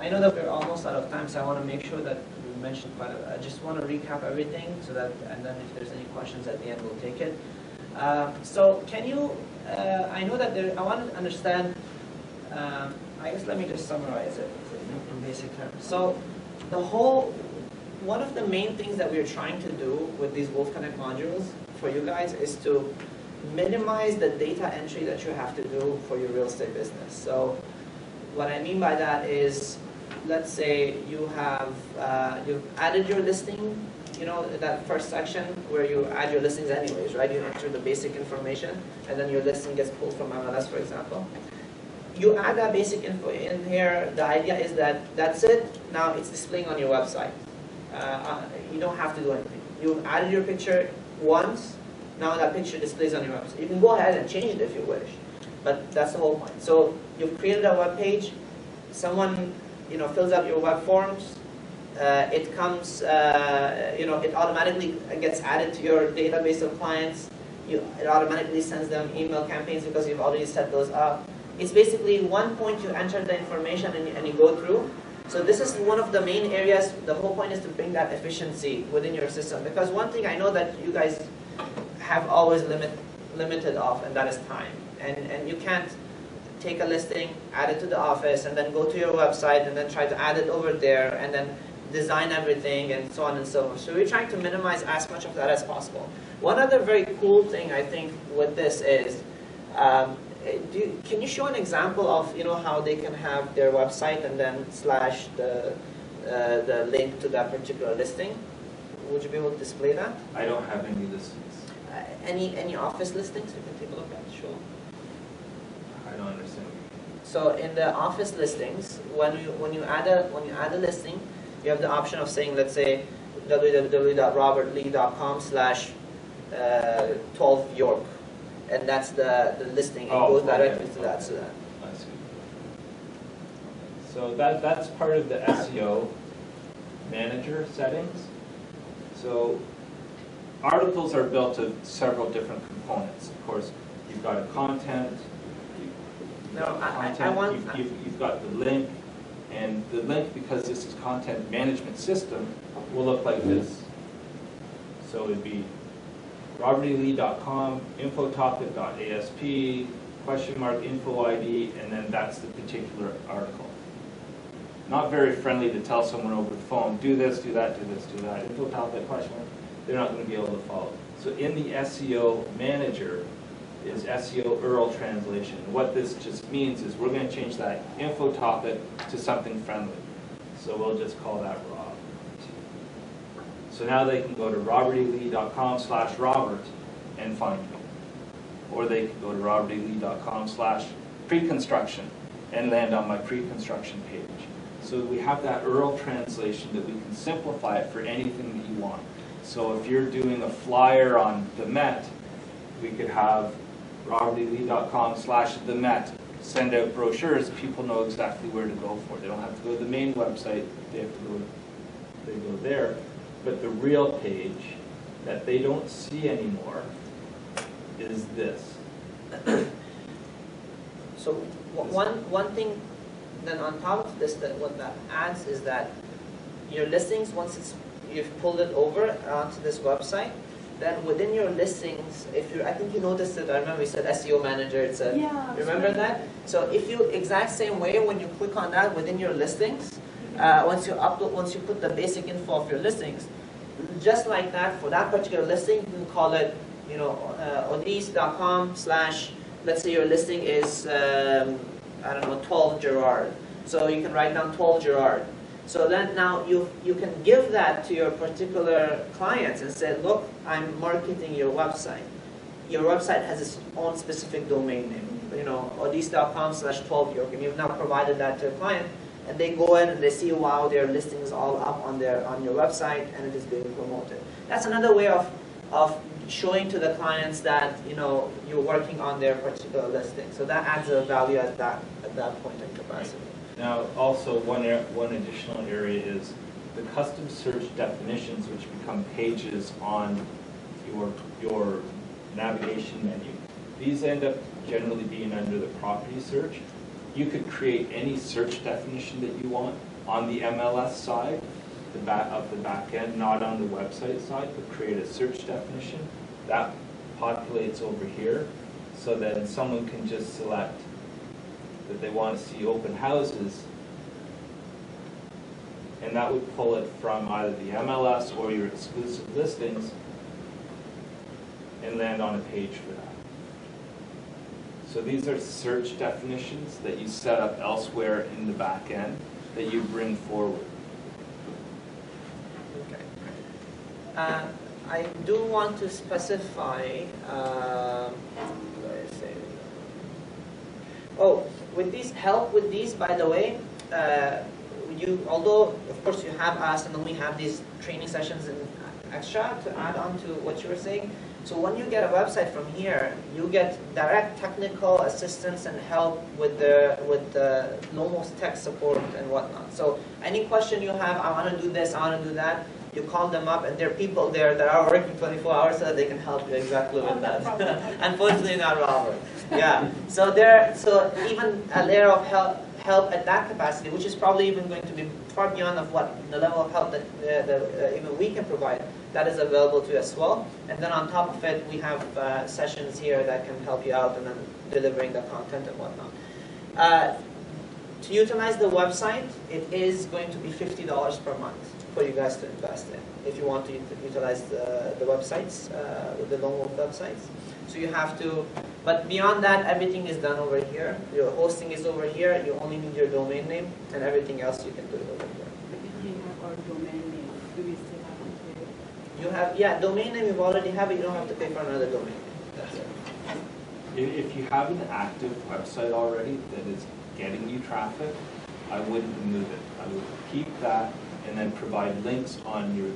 I know that we're almost out of time, so I want to make sure that we mentioned quite a, I just want to recap everything so that, and then if there's any questions at the end, we'll take it. So can you, I know that there, I want to understand, I guess let me just summarize it in basic terms. So the whole, one of the main things that we're trying to do with these Wolf Connect modules for you guys is to minimize the data entry that you have to do for your real estate business. So what I mean by that is, let's say you have, you've added your listing, you know, that first section where you add your listings anyways, right? You enter the basic information and then your listing gets pulled from MLS, for example. You add that basic info in here. The idea is that that's it. Now it's displaying on your website. You don't have to do anything. You've added your picture once. Now that picture displays on your website. You can go ahead and change it if you wish, but that's the whole point. So you've created a web page. Someone, you know, fills out your web forms. It comes, you know, it automatically gets added to your database of clients. It automatically sends them email campaigns because you've already set those up. It's basically one point you enter the information and you go through. So this is one of the main areas. The whole point is to bring that efficiency within your system. Because one thing I know that you guys have always limited off, and that is time. And you can't take a listing, add it to the office, and then go to your website, and then try to add it over there, and then design everything, and so on and so forth. So we're trying to minimize as much of that as possible. One other very cool thing I think with this is, can you show an example of, you know, how they can have their website and then slash the link to that particular listing? Would you be able to display that? I don't have any listings. Any office listings you can take a look at? Sure. I don't understand. So in the office listings, when you add a listing, you have the option of saying, let's say, www.robertlee.com/12 York, and that's the listing. It goes directly to that. So that. I see. So that's part of the SEO manager settings. So articles are built of several different components. Of course, you've got a content. You've got the link. And the link, because this is content management system, will look like this. So it'd be robertlee.com, infotopic.asp, !info ID, and then that's the particular article. Not very friendly to tell someone over the phone, do this, do that, do this, do that, info topic, question mark. They're not going to be able to follow. So in the SEO manager is SEO URL translation. What this just means is we're going to change that info topic to something friendly. So we'll just call that Rob. So now they can go to robertlee.com/Robert and find me. Or they can go to robertlee.com/pre-construction and land on my pre-construction page. So we have that URL translation that we can simplify it for anything that you want. So if you're doing a flyer on the Met, we could have robertlee.com/the Met send out brochures. People know exactly where to go for. They don't have to go to the main website. They have to go. They go there. But the real page that they don't see anymore is this. So one thing then on top of this, that what that adds is that your listings, once you've pulled it over onto this website, then within your listings, if you, I think you noticed it, I remember you said SEO manager, it said, yeah, remember right. That? So if you, exact same way, when you click on that within your listings, once you put the basic info of your listings, just like that, for that particular listing, you can call it, you know, odise.com/ let's say your listing is, I don't know, 12 Gerard. So you can write down 12 Gerard. So then now you can give that to your particular clients and say, look, I'm marketing your website. Your website has its own specific domain name, you know, odise.com/12 York, and you've now provided that to a client, and they go in and they see, wow, their listing is all up on your website and it is being promoted. That's another way of showing to the clients that, you know, you're working on their particular listing. So that adds a value at that point in capacity. Now, also one additional area is the custom search definitions, which become pages on your navigation menu. These end up generally being under the property search. You could create any search definition that you want. on the MLS side, the back end, not on the website side, but create a search definition. That populates over here, so then someone can just select that they want to see open houses, and that would pull it from either the MLS or your exclusive listings and land on a page for that. So these are search definitions that you set up elsewhere in the back end that you bring forward. Okay. I do want to specify, with these help with these, by the way, although of course you have us and then we have these training sessions and extra to add on to what you were saying. So when you get a website from here, you get direct technical assistance and help with the normal tech support and whatnot. So any question you have, I want to do this, I want to do that, you call them up, and there are people there that are working 24 hours so that they can help you exactly with that. Unfortunately, not Robert. Yeah. So even a layer of help at that capacity, which is probably even going to be far beyond of what the level of help that even we can provide, that is available to you as well. And then on top of it, we have sessions here that can help you out and then delivering the content and whatnot. To utilize the website, it is going to be $50 per month for you guys to invest in if you want to utilize the websites, the Lone Wolf websites. So you have to, but beyond that, everything is done over here. Your hosting is over here. You only need your domain name, and everything else you can do it over here. But if you have our domain name, do we still have to pay? You have, yeah, domain name you already have it. You don't have to pay for another domain name. That's it. If you have an active website already that is getting you traffic, I wouldn't move it. I would keep that and then provide links on your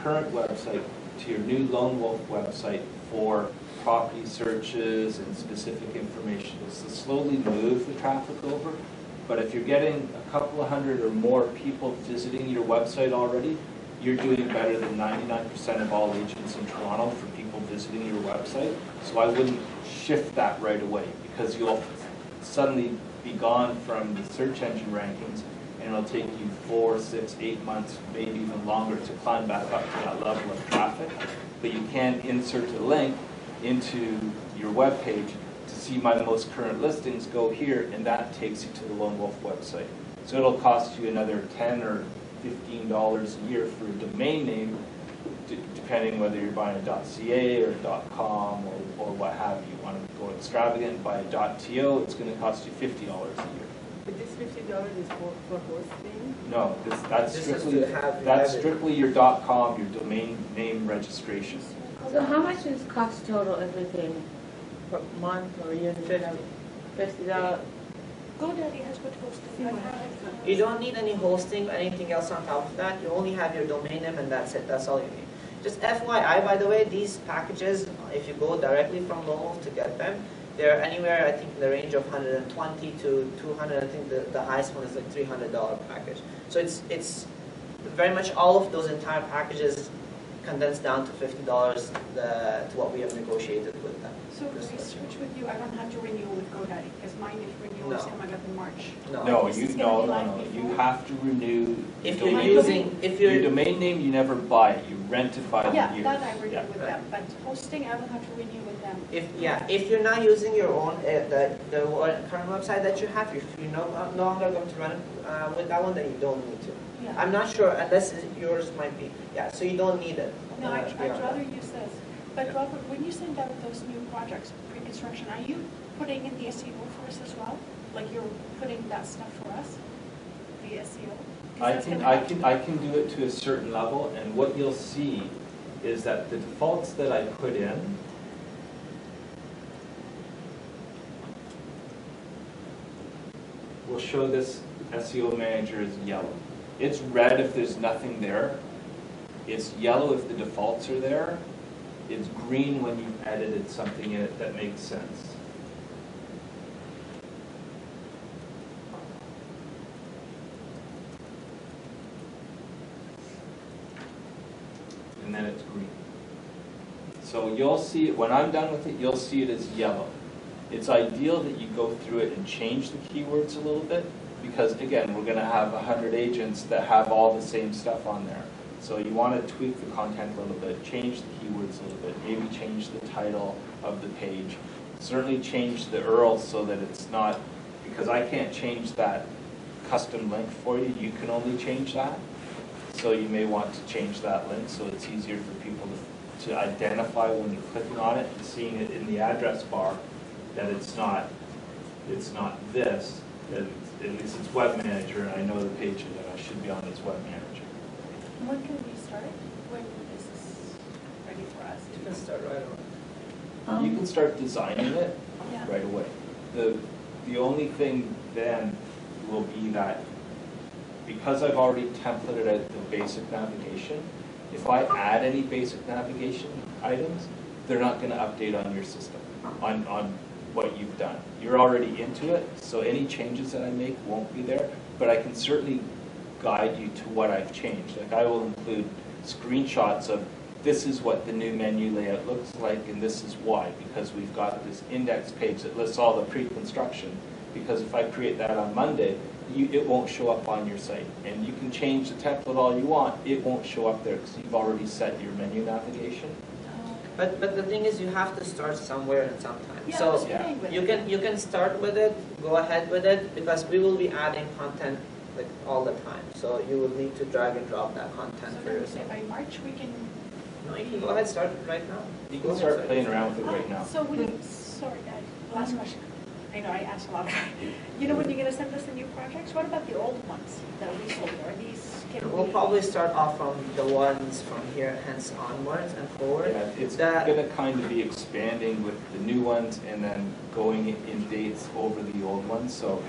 current website to your new Lone Wolf website for property searches and specific information. It's to slowly move the traffic over. But if you're getting a couple of hundred or more people visiting your website already, you're doing better than 99% of all agents in Toronto for people visiting your website. So I wouldn't shift that right away, because you'll suddenly be gone from the search engine rankings, and it'll take you 4, 6, 8 months, maybe even longer to climb back up to that level of traffic. But you can insert a link into your web page to see my most current listings, go here, and that takes you to the Lone Wolf website. So it'll cost you another $10 or $15 a year for a domain name, depending whether you're buying a .ca or a .com or what have you. You want to go extravagant and buy a .to, it's going to cost you $50 a year. But this $50 is for hosting? No, that's strictly your .com, your domain name registration. So how much is cost total everything per month or year? $50. GoDaddy has good hosting. You don't need any hosting or anything else on top of that. You only have your domain name and that's it. That's all you need. Just FYI, by the way, these packages, if you go directly from Lone Wolf to get them, they're anywhere, I think, in the range of $120 to $200. I think the highest one is like $300 package. So it's very much all of those entire packages condensed down to $50 to what we have negotiated with them. So if we switch with you, I don't have to renew with GoDaddy, because mine is renewal is coming up in March. No, you have to renew. If you're using, your domain name, you never buy it. You rent it by the year. Yeah, that I renew with them, but hosting, I will have to renew with them. If you're not using your own the current website that you have, if you're no longer going to run it with that one, then you don't need to. Yeah. I'm not sure, unless yours might be. Yeah, so you don't need it. No, I'd rather use this. But Robert, when you send out those new projects, pre-construction, are you putting in the SEO for us as well? Like you're putting that stuff for us, the SEO? I can do it to a certain level, and what you'll see is that the defaults that I put in will show this SEO manager as yellow. It's red if there's nothing there. It's yellow if the defaults are there. It's green when you've edited something in it that makes sense. And then it's green. So you'll see it, when I'm done with it, you'll see it as yellow. It's ideal that you go through it and change the keywords a little bit, because again, we're gonna have 100 agents that have all the same stuff on there. So you wanna tweak the content a little bit, change the keywords a little bit, maybe change the title of the page. Certainly change the URL so that it's not, because I can't change that custom link for you, you can only change that. So you may want to change that link so it's easier for people to identify when you're clicking on it and seeing it in the address bar that it's not this, that at least it's Web Manager, and I know the page that I should be on is Web Manager. When can we start? When is this ready for us? You can start right away. You can start designing it Yeah. right away. The only thing then will be that because I've already templated out the basic navigation, if I add any basic navigation items, they're not going to update on your system, on what you've done. You're already into it, so any changes that I make won't be there, but I can certainly guide you to what I've changed. Like I will include screenshots of this is what the new menu layout looks like and this is why, because we've got this index page that lists all the pre-construction, because if I create that on Monday, it won't show up on your site. And you can change the template all you want, it won't show up there because you've already set your menu navigation. But the thing is, you have to start somewhere and sometime. Yeah, I So was playing with it. you can start with it, go ahead with it, because we will be adding content like all the time. So you will need to drag and drop that content So for then we say yourself. by March we can. No, you can go ahead, start it right now. You Go can ahead, start playing around with it right now. So when you, sorry guys, last question. I know I asked a lot. You know when you're gonna send us the new projects, what about the old ones that we sold? Are these, can We'll we? probably start off from the ones from here, hence onwards and forward. Yeah, it's That- going to kind of be expanding with the new ones and then going in dates over the old ones. So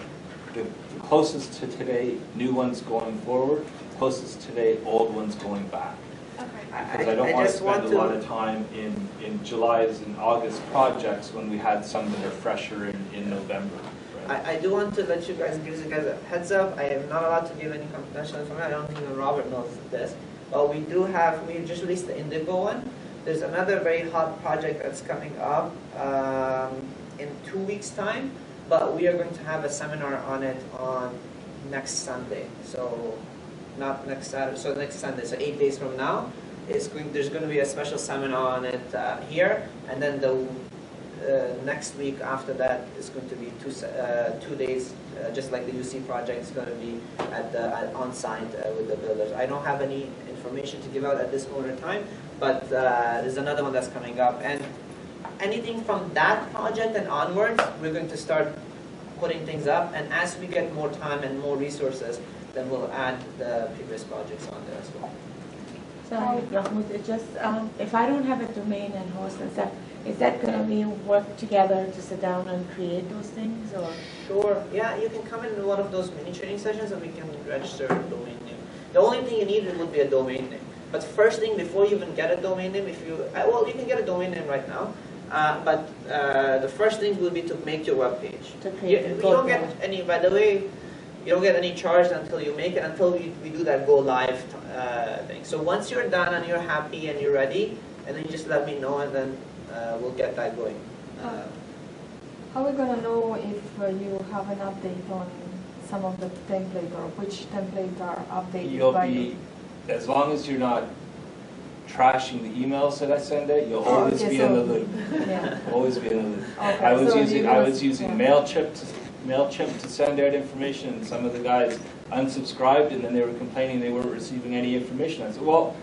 the closest to today, new ones going forward, closest to today, old ones going back. Okay. Because I don't want to just spend a lot of time in July's and August projects when we had some that are fresher in November. Right? I do want to let you guys, give you guys a heads up. I am not allowed to give any confidential information. I don't think even Robert knows this. But we just released the Indigo one. There's another very hot project that's coming up in 2 weeks' time. But we are going to have a seminar on it on next Sunday. So not next Saturday, so next Sunday. So 8 days from now, there's going to be a special seminar on it here. And then the next week after that is going to be 2 days, just like the UC project is going to be on site with the builders. I don't have any information to give out at this moment in time, but there's another one that's coming up. And anything from that project and onwards, we're going to start putting things up. And as we get more time and more resources, then we'll add the previous projects on there as well. So, Mahmoud, it just, if I don't have a domain and host and stuff, is that going to mean work together to sit down and create those things, or? Sure. Yeah, you can come in one of those mini training sessions and we can register a domain name. The only thing you need would be a domain name. But first thing, before you even get a domain name, well, you can get a domain name right now. But the first thing will be to make your web page. You don't get any, by the way, you don't get any charge until you make it, until we do that go live thing. So once you're done and you're happy and you're ready, and then you just let me know, and then we'll get that going. How are we going to know if you have an update on some of the template, or which templates are updated You'll by be, as long as you're not trashing the emails that I send out, you'll always be in the loop. Yeah. Always be in the loop. Okay, I was so using you I will- was using yeah. MailChimp to send out information, and some of the guys unsubscribed, and then they were complaining they weren't receiving any information. I said, well,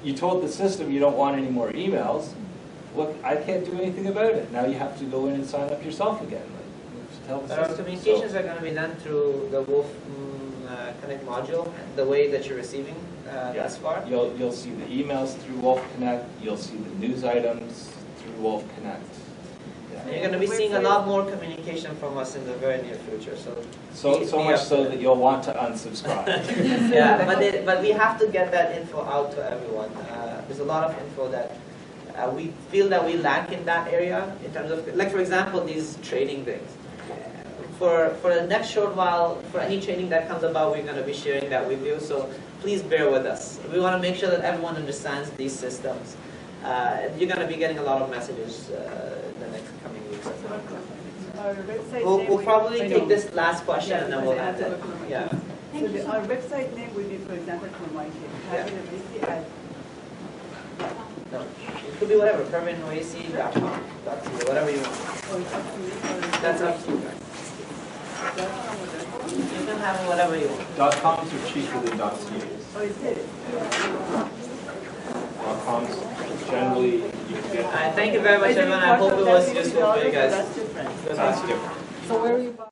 you told the system you don't want any more emails. Look, I can't do anything about it. Now you have to go in and sign up yourself again. Like, you have to tell the Our system. communications are going to be done through the Wolf Connect module, the way that you're receiving thus far. You'll see the emails through Wolf Connect. You'll see the news items through Wolf Connect. Yeah. You're going to be seeing a lot more communication from us in the very near future. So So much so that you'll want to unsubscribe. yeah, but we have to get that info out to everyone. There's a lot of info that we feel that we lack in that area in terms of, like for example, these trading things. For the next short while, for any training that comes about, we're going to be sharing that with you. So please bear with us. We want to make sure that everyone understands these systems. You're going to be getting a lot of messages in the next coming weeks. our website We'll name. we'll will- probably I take know. this last question Yeah, and then because we'll I end have to it. look at my Yeah. questions. Thank So you so our much. website name would be, for example, for my case, having a busy at, No, it could be whatever, permanentoac.com, whatever you want. or it's up to me, or. That's up to you guys. You can have whatever you want. .coms are cheaper than .cas. Oh, is it? .coms generally you can get. Thank you very much, everyone. I hope it was useful for you guys. That's different. Good That's luck. different. So where are you?